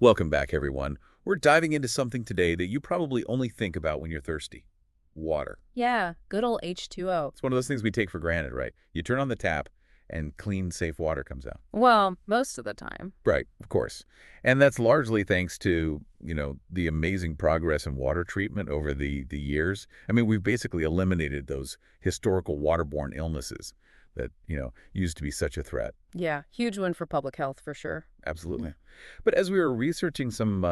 Welcome back, everyone. We're diving into something today that you probably only think about when you're thirsty. Water. Yeah, good old H2O. It's one of those things we take for granted, right? You turn on the tap and clean, safe water comes out. Well, most of the time. Right, of course. And that's largely thanks to, the amazing progress in water treatment over the years. I mean, we've basically eliminated those historical waterborne illnesses that, used to be such a threat. Yeah, huge one for public health for sure. Absolutely. But as we were researching some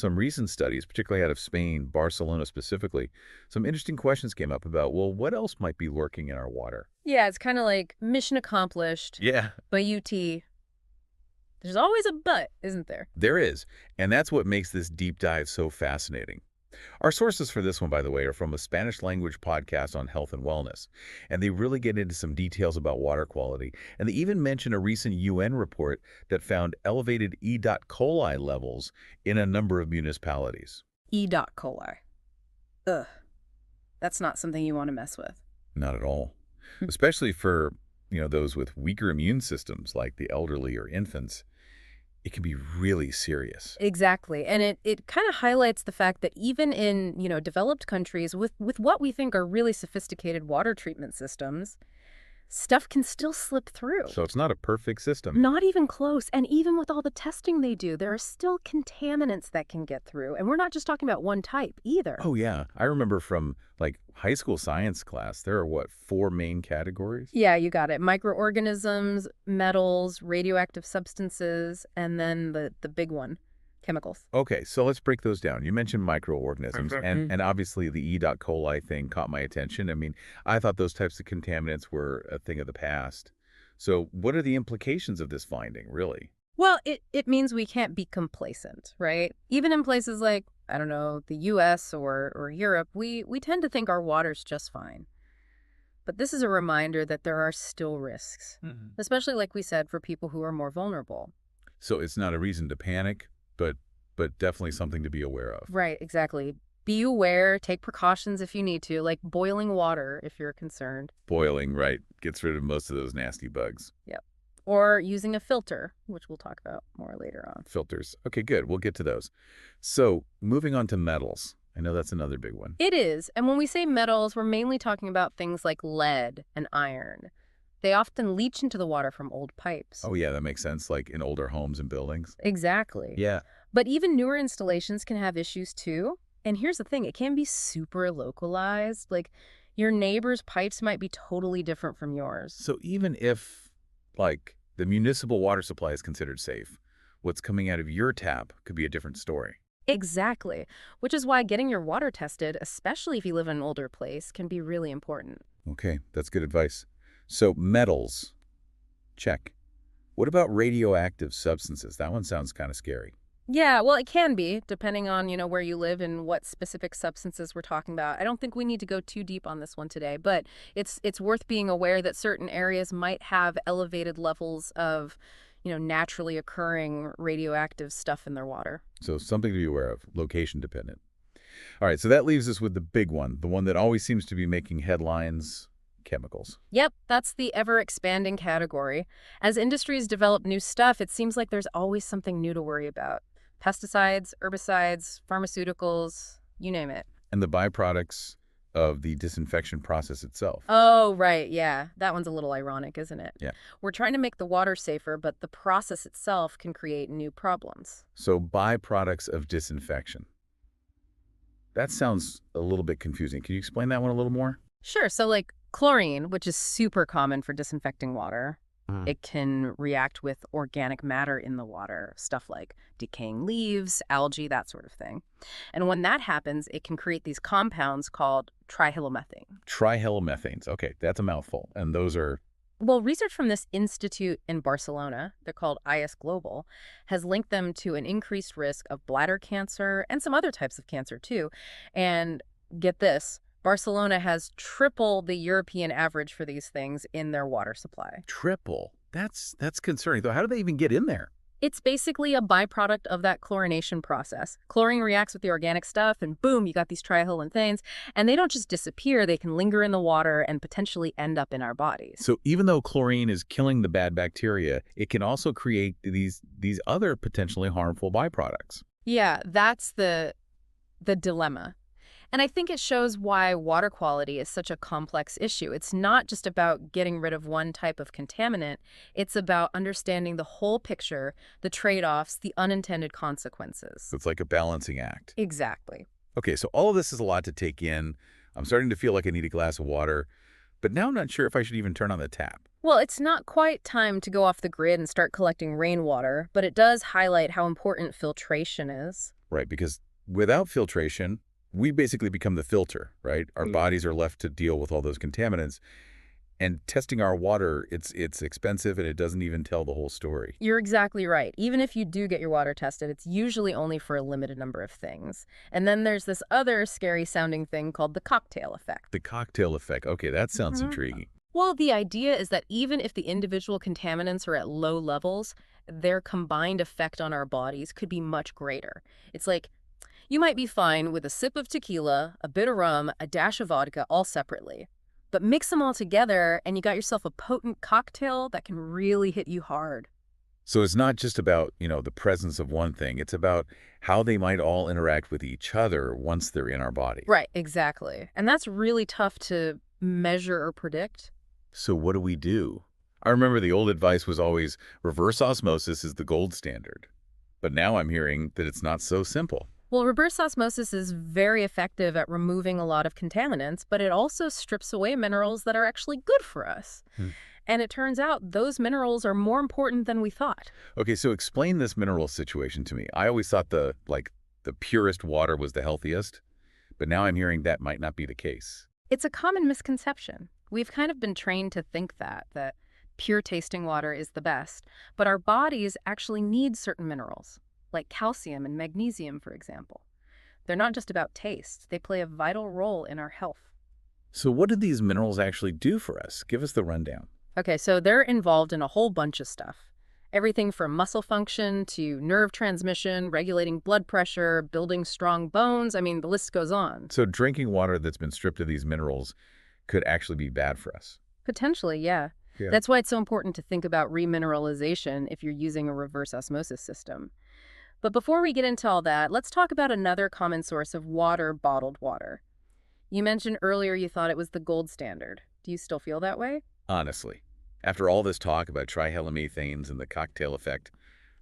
recent studies, particularly out of Spain, Barcelona specifically, some interesting questions came up about, well, what else might be lurking in our water? Yeah, it's kind of like mission accomplished, Yeah, but there's always a but, isn't there? there is. And that's what makes this deep dive so fascinating. Our sources for this one, by the way, are from a Spanish language podcast on health and wellness. And they really get into some details about water quality. And they even mention a recent UN report that found elevated E. coli levels in a number of municipalities. E. coli. Ugh, that's not something you want to mess with. Not at all. Especially for, those with weaker immune systems like the elderly or infants. It can be really serious. Exactly. And it kind of highlights the fact that even in, developed countries with what we think are really sophisticated water treatment systems, stuff can still slip through. So it's not a perfect system. Not even close. And even with all the testing they do, there are still contaminants that can get through. And we're not just talking about one type either. Oh, yeah. I remember from, high school science class, there are, four main categories? Yeah, you got it. Microorganisms, metals, radioactive substances, and then the big one, chemicals. Okay, so let's break those down. You mentioned microorganisms, Mhm. and obviously the E. coli thing caught my attention. I mean, I thought those types of contaminants were a thing of the past. So what are the implications of this finding, really? Well, it means we can't be complacent, right? Even in places like, I don't know, the US or Europe, we tend to think our water's just fine. But this is a reminder that there are still risks, especially like we said, for people who are more vulnerable. So it's not a reason to panic, but definitely something to be aware of. Right, exactly. Be aware, take precautions if you need to, like boiling water if you're concerned. Boiling, right, gets rid of most of those nasty bugs. Yep. Or using a filter, which we'll talk about more later on. Filters. Okay, good. We'll get to those. So moving on to metals. I know that's another big one. It is. And when we say metals, we're mainly talking about things like lead and iron. They often leach into the water from old pipes. Oh, yeah, that makes sense, like in older homes and buildings. Exactly. Yeah. But even newer installations can have issues too. And here's the thing, it can be super localized. Like your neighbor's pipes might be totally different from yours. So even if, the municipal water supply is considered safe, what's coming out of your tap could be a different story. Exactly. Which is why getting your water tested, especially if you live in an older place, can be really important. Okay, that's good advice. So metals, check. What about radioactive substances? That one sounds kind of scary. Yeah, well, it can be, depending on, where you live and what specific substances we're talking about. I don't think we need to go too deep on this one today, but it's worth being aware that certain areas might have elevated levels of, naturally occurring radioactive stuff in their water. So something to be aware of, location dependent. All right, so that leaves us with the big one, the one that always seems to be making headlines, chemicals. Yep, that's the ever-expanding category. As industries develop new stuff, it seems like there's always something new to worry about. Pesticides, herbicides, pharmaceuticals, you name it. And the byproducts of the disinfection process itself. Oh, right, yeah. That one's a little ironic, isn't it? Yeah. We're trying to make the water safer, but the process itself can create new problems. So byproducts of disinfection. That sounds a little bit confusing. Can you explain that one a little more? Sure, so like chlorine, which is super common for disinfecting water, it can react with organic matter in the water, stuff like decaying leaves, algae, that sort of thing. And when that happens, it can create these compounds called trihalomethanes. Trihalomethanes. Okay, that's a mouthful. And those are, Well, research from this institute in Barcelona, they're called IS Global, has linked them to an increased risk of bladder cancer and some other types of cancer too. And get this, Barcelona has triple the European average for these things in their water supply. triple. That's concerning, though. How do they even get in there? It's basically a byproduct of that chlorination process. Chlorine reacts with the organic stuff, and boom, you got these trihaloenthanes. And they don't just disappear, they can linger in the water and potentially end up in our bodies. So even though chlorine is killing the bad bacteria, it can also create these other potentially harmful byproducts. Yeah, that's the dilemma. And I think it shows why water quality is such a complex issue. It's not just about getting rid of one type of contaminant, it's about understanding the whole picture, the trade-offs, the unintended consequences. So it's like a balancing act. Exactly. Okay, so all of this is a lot to take in. I'm starting to feel like I need a glass of water, but now I'm not sure if I should even turn on the tap. Well, it's not quite time to go off the grid and start collecting rainwater, but it does highlight how important filtration is. Right, because without filtration, we basically become the filter, right? Our bodies are left to deal with all those contaminants. And testing our water, it's expensive and it doesn't even tell the whole story. You're exactly right. Even if you do get your water tested, it's usually only for a limited number of things. And then there's this other scary sounding thing called the cocktail effect. The cocktail effect. Okay, that sounds Mhm. intriguing. Well, the idea is that even if the individual contaminants are at low levels, their combined effect on our bodies could be much greater. It's like you might be fine with a sip of tequila, a bit of rum, a dash of vodka, all separately. But mix them all together and you got yourself a potent cocktail that can really hit you hard. So it's not just about, the presence of one thing. It's about how they might all interact with each other once they're in our body. Right, exactly. And that's really tough to measure or predict. So what do we do? I remember the old advice was always reverse osmosis is the gold standard. But now I'm hearing that it's not so simple. Well, reverse osmosis is very effective at removing a lot of contaminants, but it also strips away minerals that are actually good for us. Hmm. And it turns out those minerals are more important than we thought. Okay, so explain this mineral situation to me. I always thought the purest water was the healthiest, but now I'm hearing that might not be the case. It's a common misconception. We've kind of been trained to think that pure tasting water is the best, but our bodies actually need certain minerals, like calcium and magnesium, for example. They're not just about taste. They play a vital role in our health. So what do these minerals actually do for us? Give us the rundown. Okay, so they're involved in a whole bunch of stuff. Everything from muscle function to nerve transmission, regulating blood pressure, building strong bones. I mean, the list goes on. So drinking water that's been stripped of these minerals could actually be bad for us. Potentially, yeah. Yeah. That's why it's so important to think about remineralization if you're using a reverse osmosis system. But before we get into all that, let's talk about another common source of water, bottled water. You mentioned earlier you thought it was the gold standard. Do you still feel that way? Honestly, after all this talk about trihalomethanes and the cocktail effect,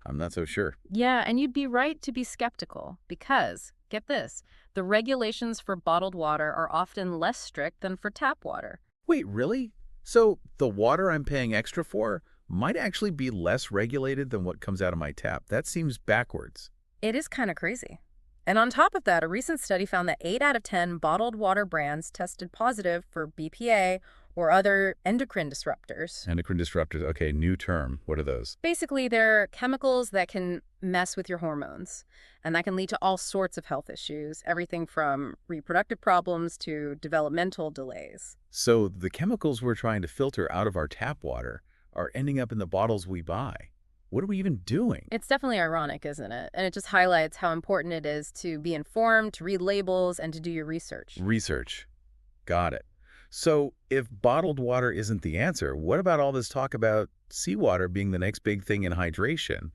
I'm not so sure. Yeah, and you'd be right to be skeptical because, get this, the regulations for bottled water are often less strict than for tap water. Wait, really? So the water I'm paying extra for might actually be less regulated than what comes out of my tap. That seems backwards. It is kind of crazy. And on top of that, a recent study found that 8 out of 10 bottled water brands tested positive for BPA or other endocrine disruptors. Endocrine disruptors. Okay, new term. What are those? Basically, they're chemicals that can mess with your hormones, and that can lead to all sorts of health issues, everything from reproductive problems to developmental delays. So the chemicals we're trying to filter out of our tap water are ending up in the bottles we buy. What are we even doing? It's definitely ironic, isn't it? And it just highlights how important it is to be informed, to read labels, and to do your research. Research. Got it. So if bottled water isn't the answer, what about all this talk about seawater being the next big thing in hydration?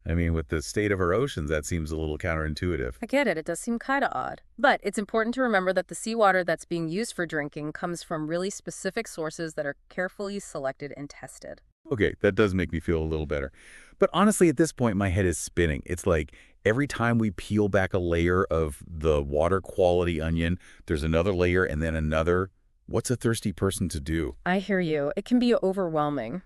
I mean, with the state of our oceans, that seems a little counterintuitive. I get it. It does seem kind of odd. But it's important to remember that the seawater that's being used for drinking comes from really specific sources that are carefully selected and tested. Okay, that does make me feel a little better. But honestly, at this point, my head is spinning. It's like every time we peel back a layer of the water quality onion, there's another layer and then another. What's a thirsty person to do? I hear you. It can be overwhelming.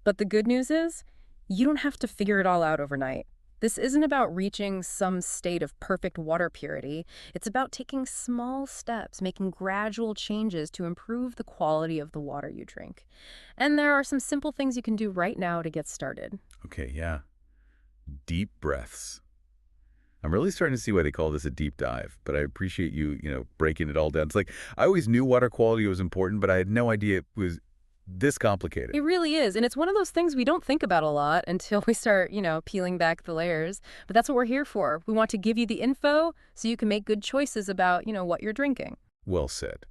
But the good news is, you don't have to figure it all out overnight. This isn't about reaching some state of perfect water purity. It's about taking small steps, making gradual changes to improve the quality of the water you drink. And there are some simple things you can do right now to get started. Okay, yeah. Deep breaths. I'm really starting to see why they call this a deep dive, but I appreciate you, breaking it all down. It's like I always knew water quality was important, but I had no idea it was this complicated. It really is. And it's one of those things we don't think about a lot until we start, peeling back the layers. But that's what we're here for. We want to give you the info so you can make good choices about, what you're drinking. Well said.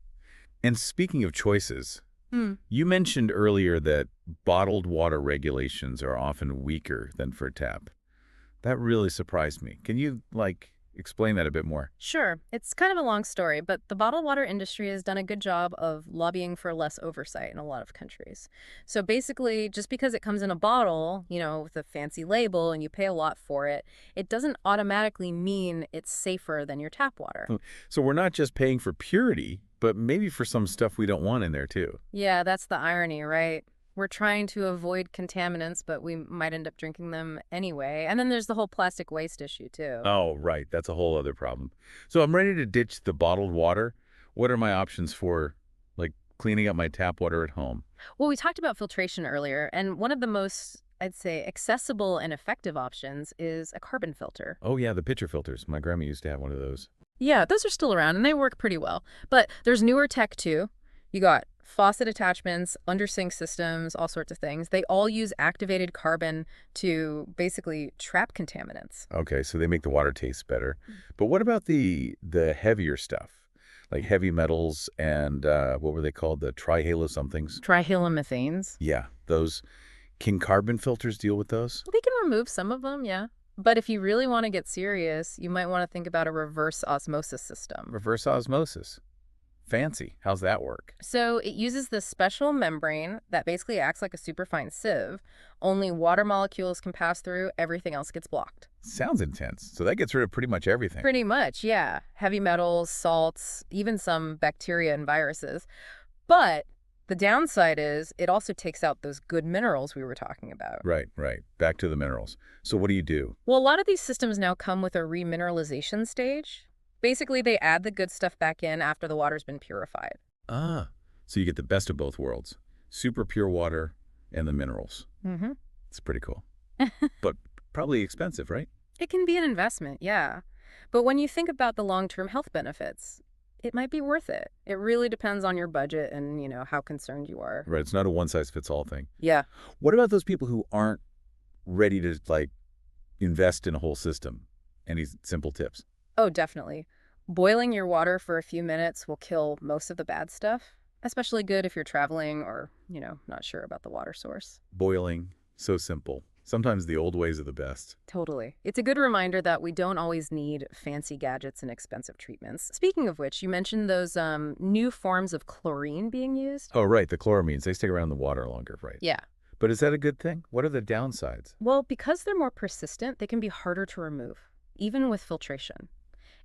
And speaking of choices, Hmm. you mentioned earlier that bottled water regulations are often weaker than for tap. That really surprised me. Can you, explain that a bit more? Sure. It's kind of a long story, but the bottled water industry has done a good job of lobbying for less oversight in a lot of countries. So basically, just because it comes in a bottle, with a fancy label and you pay a lot for it, it doesn't automatically mean it's safer than your tap water. So we're not just paying for purity, but maybe for some stuff we don't want in there too. Yeah, that's the irony, right? We're trying to avoid contaminants, but we might end up drinking them anyway. And then there's the whole plastic waste issue, too. Oh, right. That's a whole other problem. So I'm ready to ditch the bottled water. What are my options for, cleaning up my tap water at home? Well, we talked about filtration earlier, and one of the most, I'd say, accessible and effective options is a carbon filter. Oh, yeah, the pitcher filters. My grandma used to have one of those. Yeah, those are still around, and they work pretty well. But there's newer tech, too. You got faucet attachments, under-sink systems, all sorts of things. They all use activated carbon to basically trap contaminants. Okay, so they make the water taste better. But what about the heavier stuff? Like heavy metals and what were they called? The trihalo-somethings? Trihalomethanes. Yeah, those. Can carbon filters deal with those? They can remove some of them, yeah. But if you really want to get serious, you might want to think about a reverse osmosis system. Reverse osmosis. Fancy. How's that work? So it uses this special membrane that basically acts like a superfine sieve. Only water molecules can pass through, everything else gets blocked. Sounds intense. So that gets rid of pretty much everything. Pretty much, yeah. Heavy metals, salts, even some bacteria and viruses. But the downside is it also takes out those good minerals we were talking about. Right. Back to the minerals. So what do you do? Well, a lot of these systems now come with a remineralization stage. Basically, they add the good stuff back in after the water's been purified. Ah, so you get the best of both worlds. Super pure water and the minerals. Mm-hmm. It's pretty cool. But probably expensive, right? It can be an investment, yeah. But when you think about the long-term health benefits, it might be worth it. It really depends on your budget and, how concerned you are. Right, it's not a one-size-fits-all thing. Yeah. What about those people who aren't ready to, invest in a whole system? Any simple tips? Oh, definitely. Boiling your water for a few minutes will kill most of the bad stuff. Especially good if you're traveling or, not sure about the water source. Boiling, so simple. Sometimes the old ways are the best. Totally. It's a good reminder that we don't always need fancy gadgets and expensive treatments. Speaking of which, you mentioned those new forms of chlorine being used. Oh, right, the chloramines. They stick around in the water longer, right? Yeah. But is that a good thing? What are the downsides? Well, because they're more persistent, they can be harder to remove, even with filtration.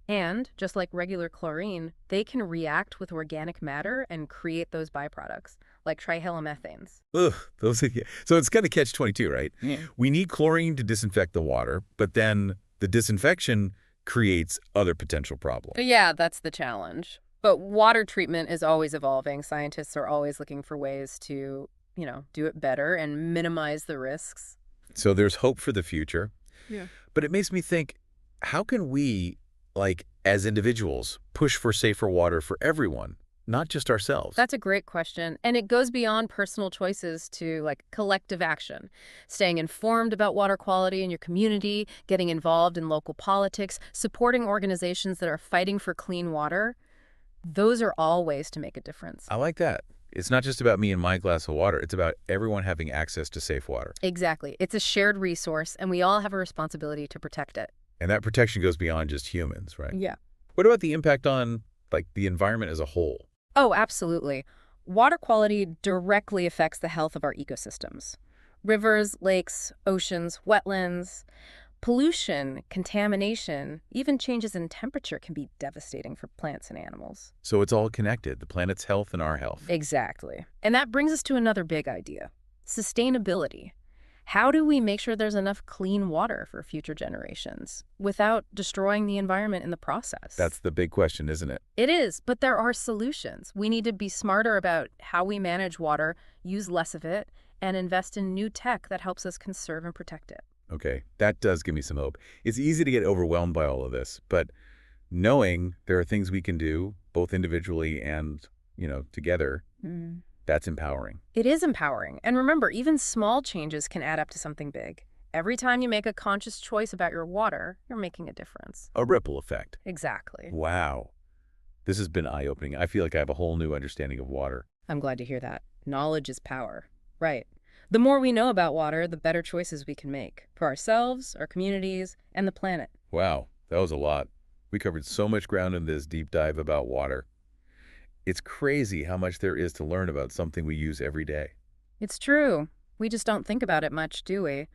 And, just like regular chlorine, they can react with organic matter and create those byproducts, like trihalomethanes. Ugh, so it's kind of catch-22, right? Yeah. We need chlorine to disinfect the water, but then the disinfection creates other potential problems. Yeah, that's the challenge. But water treatment is always evolving. Scientists are always looking for ways to, do it better and minimize the risks. So there's hope for the future. Yeah. But it makes me think, how can we, as individuals, push for safer water for everyone, not just ourselves? That's a great question. And it goes beyond personal choices to collective action. Staying informed about water quality in your community, getting involved in local politics, supporting organizations that are fighting for clean water. Those are all ways to make a difference. I like that. It's not just about me and my glass of water. It's about everyone having access to safe water. Exactly. It's a shared resource, and we all have a responsibility to protect it. And that protection goes beyond just humans, right? Yeah. What about the impact on, the environment as a whole? Oh, absolutely. Water quality directly affects the health of our ecosystems. Rivers, lakes, oceans, wetlands. Pollution, contamination, even changes in temperature can be devastating for plants and animals. So it's all connected, the planet's health and our health. Exactly. And that brings us to another big idea, sustainability. How do we make sure there's enough clean water for future generations without destroying the environment in the process? That's the big question, isn't it? It is, but there are solutions. We need to be smarter about how we manage water, use less of it, and invest in new tech that helps us conserve and protect it. Okay, that does give me some hope. It's easy to get overwhelmed by all of this, but knowing there are things we can do, both individually and, together, That's empowering. It is empowering. And remember, even small changes can add up to something big. Every time you make a conscious choice about your water, you're making a difference. A ripple effect. Exactly. Wow. This has been eye-opening. I feel like I have a whole new understanding of water. I'm glad to hear that. Knowledge is power. Right. The more we know about water, the better choices we can make for ourselves, our communities, and the planet. Wow, that was a lot. We covered so much ground in this deep dive about water. It's crazy how much there is to learn about something we use every day. It's true. We just don't think about it much, do we?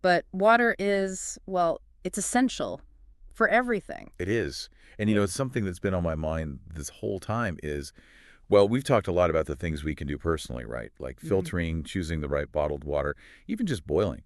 But water is, well, it's essential for everything. It is. And it's something that's been on my mind this whole time is, well, we've talked a lot about the things we can do personally, right? Like filtering, choosing the right bottled water, even just boiling.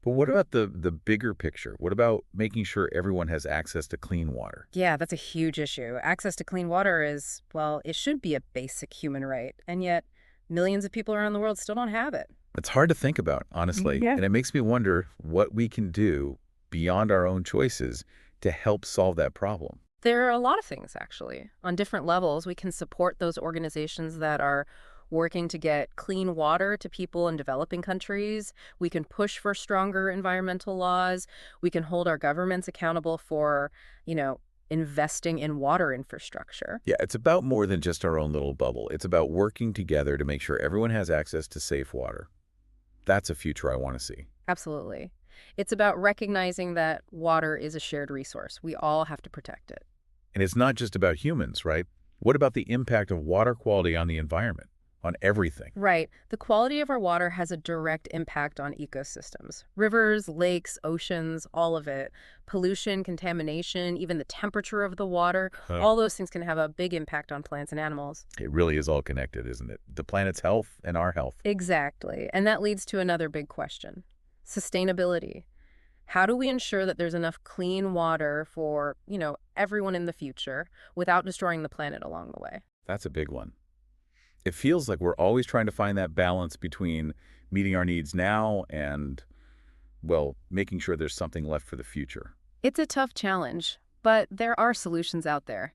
But what about the bigger picture? What about making sure everyone has access to clean water? Yeah, that's a huge issue. Access to clean water is, well, it should be a basic human right. And yet, millions of people around the world still don't have it. It's hard to think about, honestly. Yeah. And it makes me wonder what we can do beyond our own choices to help solve that problem. There are a lot of things, actually. On different levels, we can support those organizations that are working to get clean water to people in developing countries. We can push for stronger environmental laws. We can hold our governments accountable for, investing in water infrastructure. Yeah, it's about more than just our own little bubble. It's about working together to make sure everyone has access to safe water. That's a future I want to see. Absolutely. It's about recognizing that water is a shared resource. We all have to protect it. And it's not just about humans, right? What about the impact of water quality on the environment, on everything? Right. The quality of our water has a direct impact on ecosystems. Rivers, lakes, oceans, all of it. Pollution, contamination, even the temperature of the water, all those things can have a big impact on plants and animals. It really is all connected, isn't it? The planet's health and our health. Exactly. And that leads to another big question. Sustainability. How do we ensure that there's enough clean water for, everyone in the future without destroying the planet along the way? That's a big one. It feels like we're always trying to find that balance between meeting our needs now and, well, making sure there's something left for the future. It's a tough challenge, but there are solutions out there.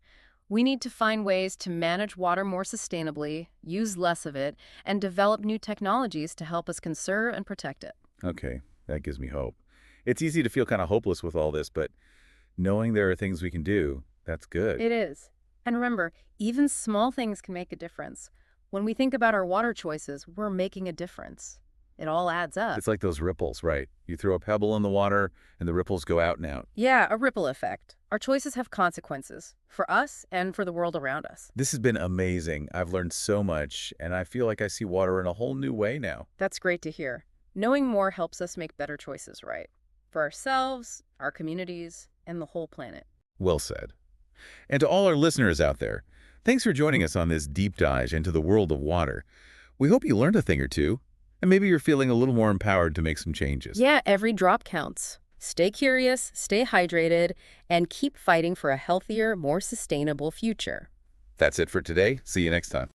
We need to find ways to manage water more sustainably, use less of it, and develop new technologies to help us conserve and protect it. Okay, that gives me hope. It's easy to feel kind of hopeless with all this, but knowing there are things we can do, that's good. It is. And remember, even small things can make a difference. When we think about our water choices, we're making a difference. It all adds up. It's like those ripples, right? You throw a pebble in the water and the ripples go out and out. Yeah, a ripple effect. Our choices have consequences for us and for the world around us. This has been amazing. I've learned so much, and I feel like I see water in a whole new way now. That's great to hear. Knowing more helps us make better choices, right? For ourselves, our communities, and the whole planet. Well said. And to all our listeners out there, thanks for joining us on this deep dive into the world of water. We hope you learned a thing or two, and maybe you're feeling a little more empowered to make some changes. Yeah, every drop counts. Stay curious, stay hydrated, and keep fighting for a healthier, more sustainable future. That's it for today. See you next time.